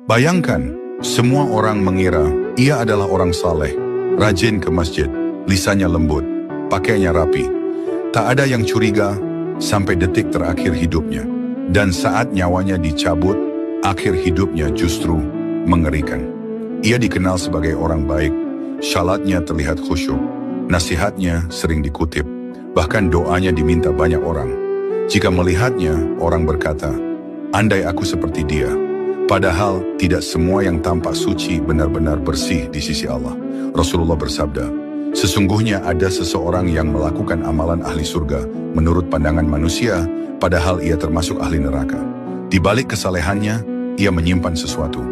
Bayangkan, semua orang mengira ia adalah orang saleh, rajin ke masjid, lisannya lembut, pakaiannya rapi. Tak ada yang curiga sampai detik terakhir hidupnya. Dan saat nyawanya dicabut, akhir hidupnya justru mengerikan. Ia dikenal sebagai orang baik, syalatnya terlihat khusyuk, nasihatnya sering dikutip, bahkan doanya diminta banyak orang. Jika melihatnya, orang berkata, andai aku seperti dia. Padahal tidak semua yang tampak suci benar-benar bersih di sisi Allah. Rasulullah bersabda, sesungguhnya ada seseorang yang melakukan amalan ahli surga menurut pandangan manusia, padahal ia termasuk ahli neraka. Di balik kesalehannya, ia menyimpan sesuatu.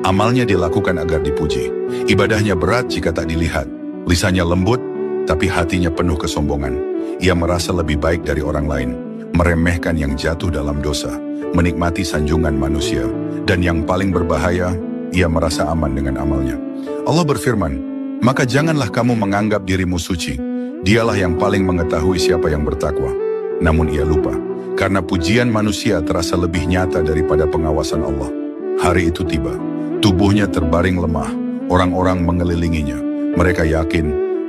Amalnya dilakukan agar dipuji. Ibadahnya berat jika tak dilihat. Lisannya lembut, tapi hatinya penuh kesombongan. Ia merasa lebih baik dari orang lain, meremehkan yang jatuh dalam dosa, menikmati sanjungan manusia, dan yang paling berbahaya, ia merasa aman dengan amalnya. Allah berfirman, maka janganlah kamu menganggap dirimu suci. Dialah yang paling mengetahui siapa yang bertakwa. Namun ia lupa, karena pujian manusia terasa lebih nyata daripada pengawasan Allah. Hari itu tiba, tubuhnya terbaring lemah, orang-orang mengelilinginya. Mereka yakin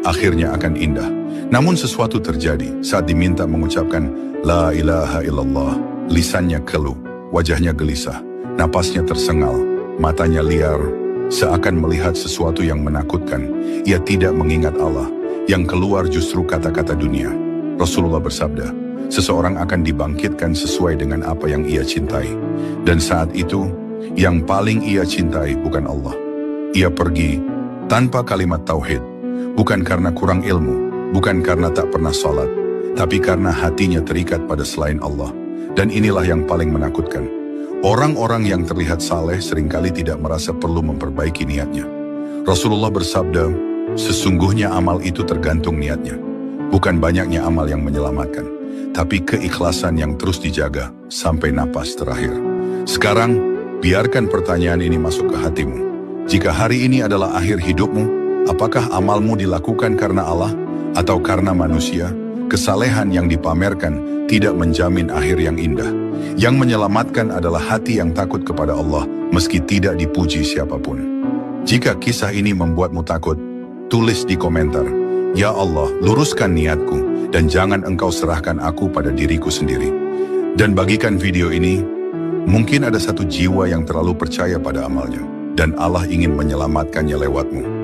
akhirnya akan indah. Namun sesuatu terjadi saat diminta mengucapkan La ilaha illallah. Lisannya keluh, wajahnya gelisah, napasnya tersengal, matanya liar, seakan melihat sesuatu yang menakutkan. Ia tidak mengingat Allah, yang keluar justru kata-kata dunia. Rasulullah bersabda, seseorang akan dibangkitkan sesuai dengan apa yang ia cintai. Dan saat itu, yang paling ia cintai bukan Allah. Ia pergi tanpa kalimat tauhid, bukan karena kurang ilmu, bukan karena tak pernah sholat, tapi karena hatinya terikat pada selain Allah. Dan inilah yang paling menakutkan. Orang-orang yang terlihat saleh seringkali tidak merasa perlu memperbaiki niatnya. Rasulullah bersabda, sesungguhnya amal itu tergantung niatnya. Bukan banyaknya amal yang menyelamatkan, tapi keikhlasan yang terus dijaga sampai napas terakhir. Sekarang, biarkan pertanyaan ini masuk ke hatimu. Jika hari ini adalah akhir hidupmu, apakah amalmu dilakukan karena Allah atau karena manusia? Kesalehan yang dipamerkan tidak menjamin akhir yang indah. Yang menyelamatkan adalah hati yang takut kepada Allah meski tidak dipuji siapapun. Jika kisah ini membuatmu takut, tulis di komentar, ya Allah, luruskan niatku dan jangan engkau serahkan aku pada diriku sendiri. Dan bagikan video ini, mungkin ada satu jiwa yang terlalu percaya pada amalnya dan Allah ingin menyelamatkannya lewatmu.